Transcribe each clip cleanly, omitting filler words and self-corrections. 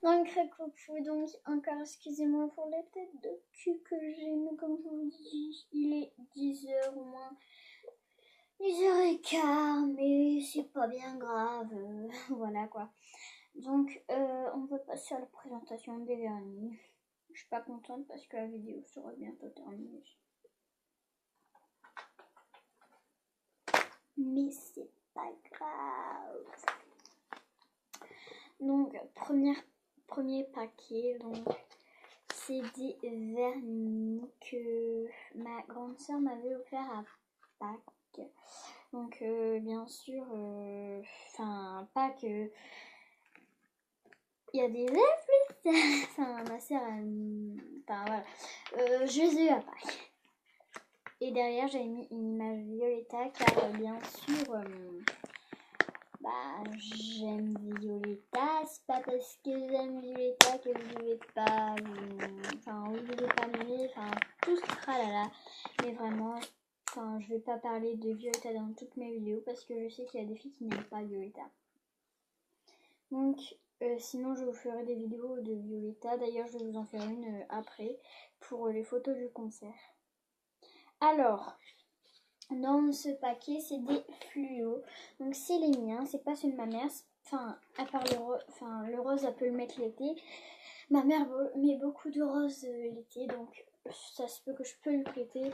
Donc coucou, donc encore excusez-moi pour la tête de cul que j'ai, mais comme je vous dis, il est 10h au moins, 10h15, mais c'est pas bien grave, voilà quoi. Donc on va passer à la présentation des vernis. Je suis pas contente parce que la vidéo sera bientôt terminée. Mais c'est pas grave. Donc premier paquet, donc c'est des vernis que ma grande soeur m'avait offert à Pâques. Donc bien sûr, Pâques, il y a des œufs, enfin ma soeur, voilà, je les ai eu à Pâques. Et derrière j'ai mis une image Violetta car bien sûr, j'aime Violetta, c'est pas parce que j'aime Violetta que vous devez pas, vous devez pas m'aimer, tout ce tralala. Mais vraiment, je vais pas parler de Violetta dans toutes mes vidéos parce que je sais qu'il y a des filles qui n'aiment pas Violetta. Donc, sinon je vous ferai des vidéos de Violetta. D'ailleurs, je vais vous en faire une après pour les photos du concert. Alors, dans ce paquet, c'est des fluos. Donc c'est les miens, c'est pas ceux de ma mère. À part le rose, elle peut le mettre l'été. Ma mère met beaucoup de rose l'été, donc ça se peut que je peux lui prêter.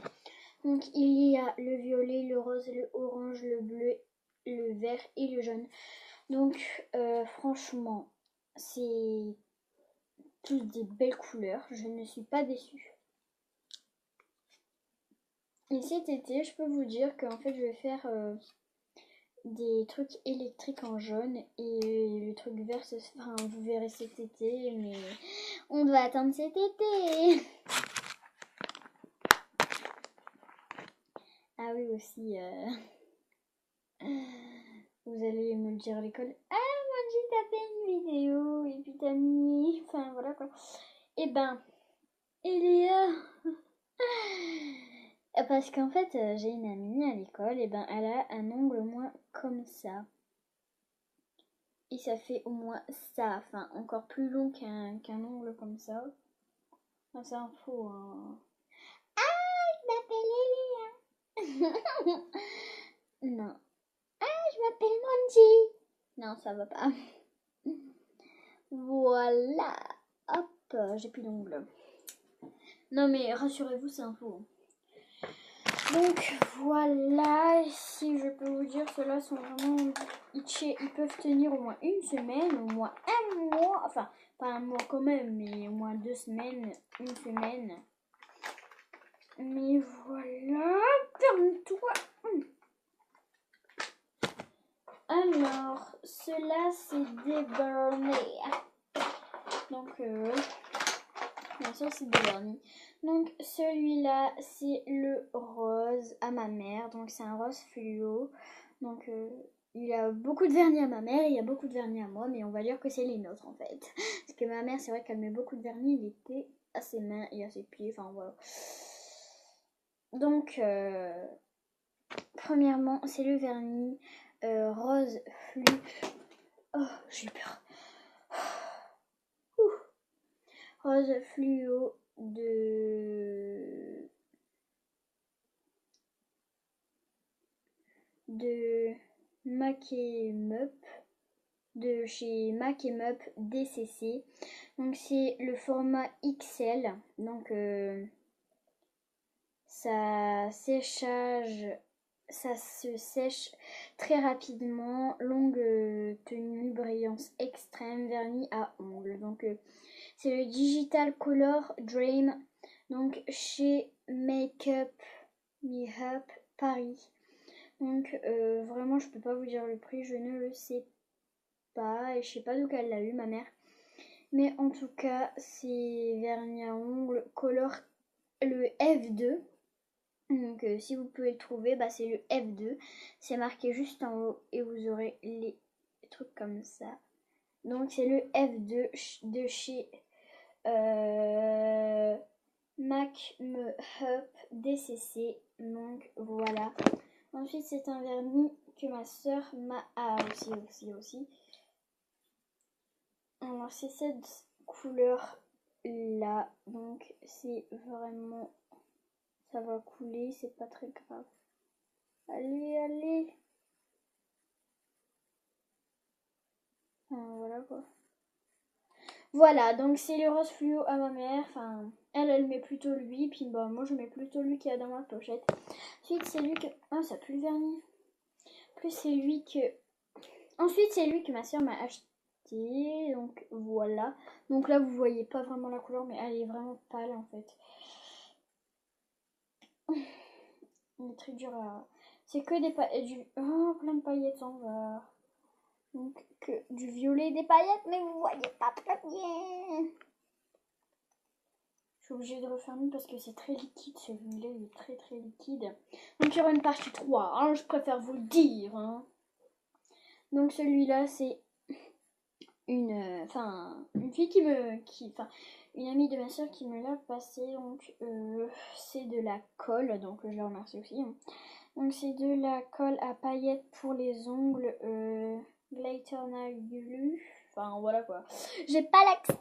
Donc il y a le violet, le rose, le orange, le bleu, le vert et le jaune. Donc franchement, c'est tous des belles couleurs. Je ne suis pas déçue. Et cet été, je peux vous dire qu'en fait, je vais faire des trucs électriques en jaune et le truc vert, vous verrez cet été, mais on doit attendre cet été. Ah oui, aussi, vous allez me le dire à l'école. Ah, moi j'ai tapé une vidéo et puis t'as mis, voilà quoi. Et ben, il y a... Parce qu'en fait, j'ai une amie à l'école, et ben elle a un ongle au moins comme ça. Et ça fait au moins ça, encore plus long qu'un ongle comme ça. C'est un faux. Hein. Ah, je m'appelle Elia. Non. Ah, je m'appelle Manji. Non, ça va pas. Voilà. Hop, j'ai plus d'ongles. Non mais rassurez-vous, c'est un faux. Donc voilà, si je peux vous dire, ceux-là sont vraiment itchés. Ils peuvent tenir au moins une semaine, au moins un mois. Enfin, pas un mois quand même, mais au moins 2 semaines, une semaine. Mais voilà, ferme-toi. Alors, ceux-là, c'est des vernis. Donc, bien sûr, c'est des vernis. Donc, celui-là, c'est le rose à ma mère. Donc, c'est un rose fluo. Donc, il y a beaucoup de vernis à ma mère et il y a beaucoup de vernis à moi. Mais on va dire que c'est les nôtres, en fait. Parce que ma mère, c'est vrai qu'elle met beaucoup de vernis l'été à ses mains et à ses pieds. Enfin, voilà. Donc, premièrement, c'est le vernis rose fluo. Oh, j'ai peur. Rose fluo de Mac Up, de chez Mac Up DCC. Donc c'est le format XL. Donc ça se sèche très rapidement. Longue tenue, brillance extrême, vernis à ongles. Donc c'est le Digital Color Dream, donc chez Make Up Paris. Donc vraiment, je peux pas vous dire le prix, je ne le sais pas et je sais pas d'où elle l'a eu, ma mère. Mais en tout cas, c'est vernis à ongles color le F2. Donc si vous pouvez le trouver, c'est le F2. C'est marqué juste en haut et vous aurez les trucs comme ça. Donc c'est le F2 de chez Mac Up DCC. Donc voilà. Ensuite c'est un vernis que ma soeur m'a aussi. Alors c'est cette couleur là, donc c'est vraiment, ça va couler, c'est pas très grave. Allez, allez. Enfin, voilà quoi. Voilà, donc c'est le rose fluo à ma mère. Enfin, elle met plutôt lui, puis bah moi je mets plutôt lui qui est dans ma pochette. Ensuite c'est lui que, ah ça pue le vernis. Plus c'est lui que, ensuite c'est lui que ma soeur m'a acheté. Donc voilà. Donc là vous voyez pas vraiment la couleur, mais elle est vraiment pâle en fait. Il est très dur à, c'est que des paillettes, oh plein de paillettes en va. Donc que du violet, des paillettes, mais vous voyez pas très bien. Je suis obligée de refermer parce que c'est très liquide, celui-là il est très très liquide. Donc il y aura une partie 3, hein, je préfère vous le dire. Hein. Donc celui-là c'est une fille une amie de ma soeur qui me l'a passé. Donc c'est de la colle, donc je la remercie aussi. Hein. Donc c'est de la colle à paillettes pour les ongles Glitter Glue. Enfin voilà quoi. J'ai pas l'accent.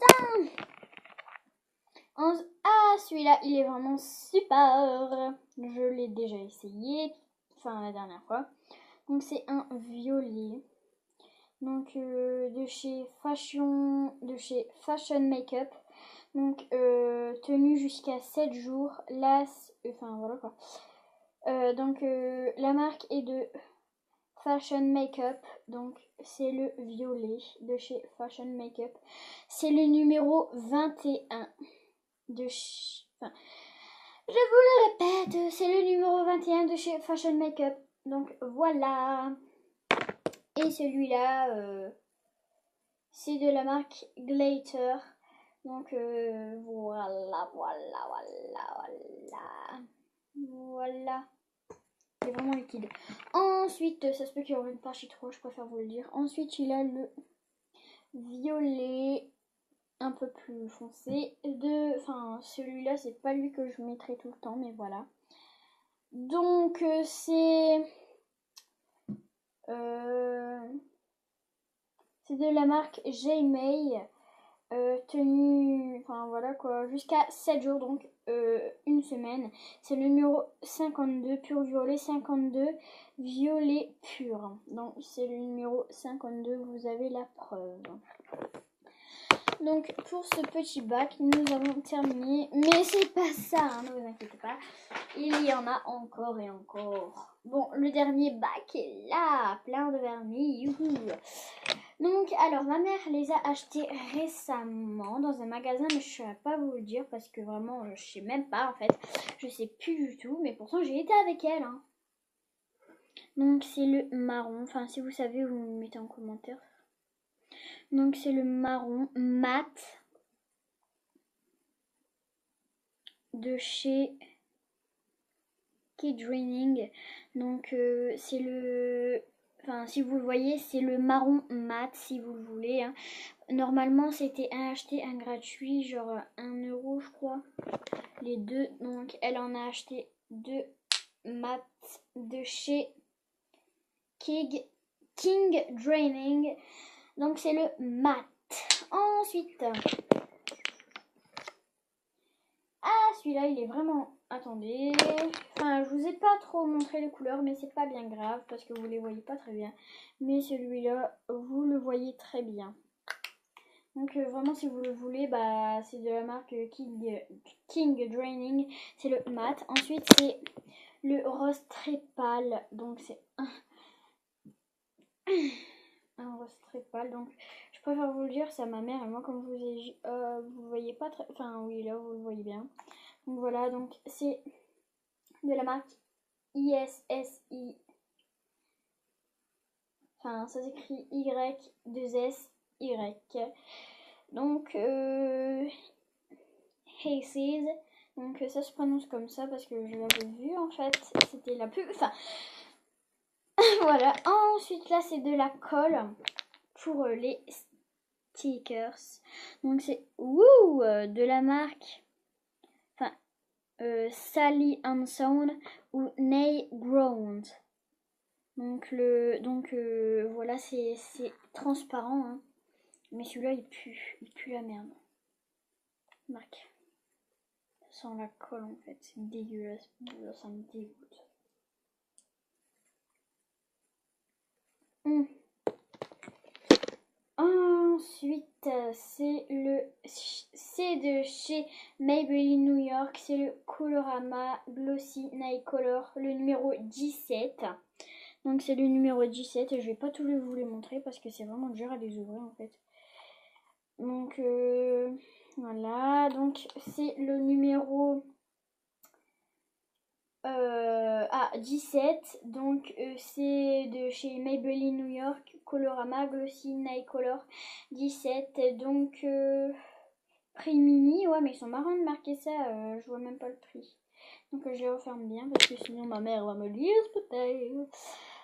Ah celui-là il est vraiment super. Je l'ai déjà essayé. Enfin la dernière fois. Donc c'est un violet. Donc de chez Fashion Makeup. Donc tenu jusqu'à 7 jours. Enfin voilà quoi. Donc la marque est de Fashion Makeup, donc c'est le violet de chez Fashion Makeup. C'est le numéro 21 de chez... Enfin, je vous le répète, c'est le numéro 21 de chez Fashion Makeup. Donc voilà. Et celui-là, c'est de la marque Glitter. Donc voilà. Voilà. C'est vraiment liquide. Ensuite, ça se peut qu'il y aura une partie 3, je préfère vous le dire. Ensuite, il a le violet un peu plus foncé. Enfin, celui-là, c'est pas lui que je mettrai tout le temps, mais voilà. Donc, c'est de la marque J-May. Tenue, enfin voilà quoi, jusqu'à 7 jours, donc une semaine. C'est le numéro 52, pur violet 52, violet pur. Donc c'est le numéro 52, vous avez la preuve. Donc pour ce petit bac, nous avons terminé. Mais c'est pas ça, hein, ne vous inquiétez pas. Il y en a encore et encore. Bon, le dernier bac est là, plein de vernis. Youhou. Donc, alors, ma mère les a achetés récemment dans un magasin, mais je ne saurais pas vous le dire parce que vraiment, je sais même pas en fait. Je sais plus du tout, mais pourtant, j'ai été avec elle. Hein. Donc, c'est le marron. Enfin, si vous savez, vous me mettez en commentaire. Donc, c'est le marron mat de chez Kid Draining. Donc, c'est le... Enfin, si vous le voyez, c'est le marron mat, si vous le voulez. Hein. Normalement, c'était un acheté, un gratuit, genre 1 € je crois. Les deux. Donc, elle en a acheté 2 mat de chez King Draining. Donc, c'est le mat. Ensuite... Ah, celui-là, il est vraiment... Attendez... Enfin, je vous ai pas trop montré les couleurs, mais c'est pas bien grave parce que vous les voyez pas très bien. Mais celui-là, vous le voyez très bien. Donc vraiment, si vous le voulez, bah c'est de la marque King Draining. C'est le mat. Ensuite, c'est le rose très pâle. Donc c'est un rose très pâle. Donc je préfère vous le dire, c'est à ma mère. Et moi, comme je vous ai vous voyez pas très... Enfin oui, là, vous le voyez bien. Donc voilà, donc c'est de la marque ISSI. Enfin, ça s'écrit Y2SY. Donc, Haces. Donc, ça se prononce comme ça parce que je l'avais vu en fait. C'était la pub. Enfin, voilà. Ensuite, là, c'est de la colle pour les stickers. Donc, c'est de la marque. Enfin, Sally Hanson ou Nay Ground. Donc voilà, c'est transparent. Hein. Mais celui-là, il pue la merde. Marque. Ça sent la colle en fait, c'est dégueulasse. Ça me dégoûte. Ensuite, c'est de chez Maybelline New York. C'est le Colorama Glossy Night Color, le numéro 17. Donc c'est le numéro 17 et je vais pas tout vous les montrer parce que c'est vraiment dur à les ouvrir en fait. Donc voilà, donc c'est le numéro 17, donc c'est de chez Maybelline New York, Colorama Glossy Night Color 17, donc prix mini, ouais mais ils sont marrants de marquer ça, je vois même pas le prix. Donc je les referme bien parce que sinon ma mère va me lire peut-être.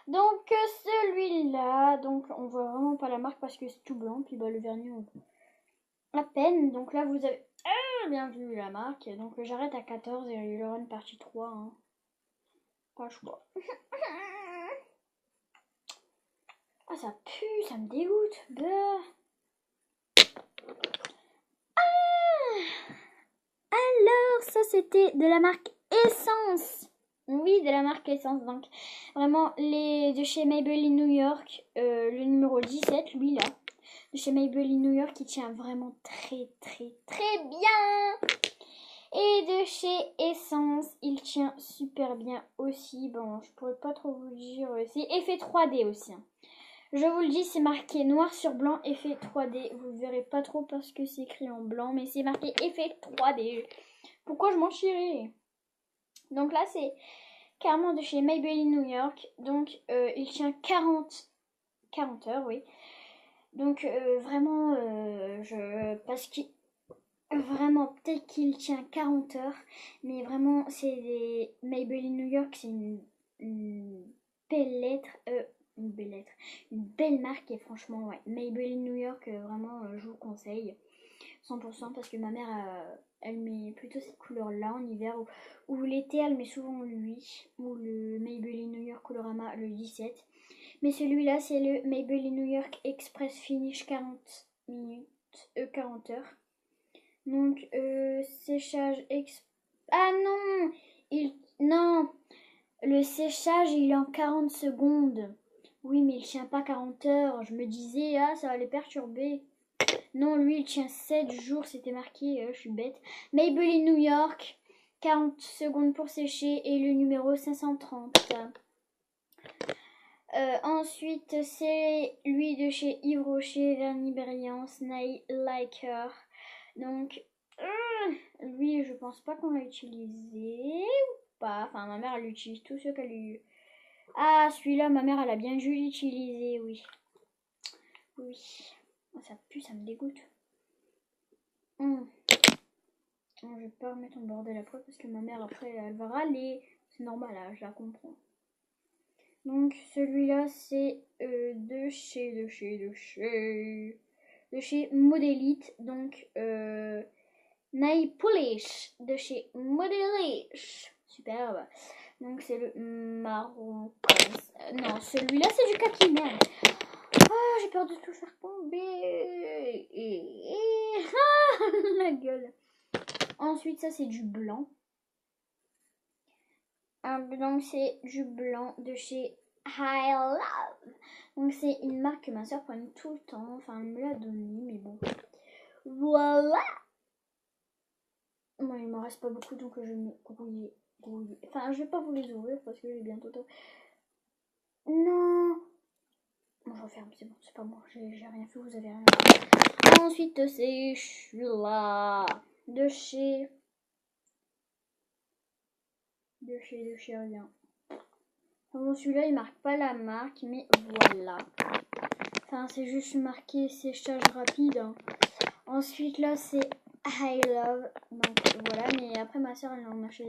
Donc celui-là, donc on voit vraiment pas la marque parce que c'est tout blanc, puis bah le vernis on voit à peine, donc là vous avez bien vu la marque, donc j'arrête à 14 et il y aura une partie 3, hein. Pas le choix. Ah ça pue, ça me dégoûte. Alors ça c'était de la marque Essence. Oui, de la marque Essence. Donc vraiment les de chez Maybelline New York, le numéro 17, lui là. De chez Maybelline New York qui tient vraiment très bien. Et de chez Essence, il tient super bien aussi. Bon, je pourrais pas trop vous le dire. C'est effet 3D aussi. Hein. Je vous le dis, c'est marqué noir sur blanc, effet 3D. Vous ne verrez pas trop parce que c'est écrit en blanc, mais c'est marqué effet 3D. Pourquoi je m'en chierais? Donc là, c'est carrément de chez Maybelline New York. Donc, il tient 40 heures, oui. Donc, vraiment, parce qu'il... Vraiment, peut-être qu'il tient 40 heures, mais vraiment, c'est des Maybelline New York, c'est une belle lettre, une belle marque, et franchement, ouais, Maybelline New York, vraiment, je vous conseille, 100%, parce que ma mère, elle met plutôt cette couleur-là en hiver, ou l'été, elle met souvent lui, ou le Maybelline New York Colorama, le 17, mais celui-là, c'est le Maybelline New York Express Finish 40 heures. Donc, séchage Ah non, non, le séchage, il est en 40 secondes. Oui, mais il tient pas 40 heures. Je me disais, ah, ça va les perturber. Non, lui, il tient 7 jours, c'était marqué, je suis bête. Maybelline New York, 40 secondes pour sécher et le numéro 530. Ensuite, c'est lui de chez Yves Rocher, vernis brillant, Snail Liker. Donc, lui, je pense pas qu'on l'a utilisé ou pas. Enfin, ma mère, elle utilise tout ce qu'elle a eu. Ah, celui-là, ma mère, elle a bien dû l'utiliser, oui. Oui. Oh, ça pue, ça me dégoûte. Non, je vais pas remettre en bordel après parce que ma mère, après, elle va râler. C'est normal, là, je la comprends. Donc, celui-là, c'est de chez Modelite. Donc, Nail Polish de chez Modelite. Superbe. Donc c'est le marron. Non, celui-là c'est du kaki, merde. Ah, j'ai peur de tout faire tomber. La gueule. Ensuite, ça c'est du blanc. Un blanc, c'est du blanc de chez I Love. Donc c'est une marque que ma soeur prend tout le temps. Enfin, elle me l'a donné, mais bon. Voilà. Moi, il m'en reste pas beaucoup, donc je vais me grouiller. Enfin, je vais pas vous les ouvrir parce que j'ai bientôt temps. Non. Bon, je referme, c'est bon, c'est pas moi. J'ai rien fait, vous avez rien fait. Ensuite, c'est celui-là. De chez rien. Bon, celui-là, il marque pas la marque, mais voilà. Enfin, c'est juste marqué séchage rapide. Hein. Ensuite, là, c'est I Love. Donc, voilà. Mais après, ma soeur, elle en a acheté.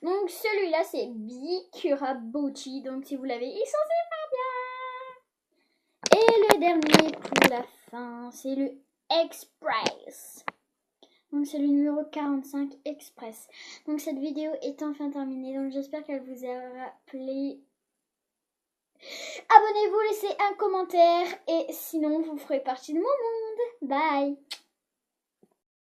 Donc, celui-là, c'est Bikura Bochi. Donc, si vous l'avez, ils sont super bien. Et le dernier pour la fin, c'est le Express. Donc c'est le numéro 45 Express. Donc cette vidéo est enfin terminée. Donc j'espère qu'elle vous aura plu. Abonnez-vous, laissez un commentaire et sinon vous ferez partie de mon monde. Bye.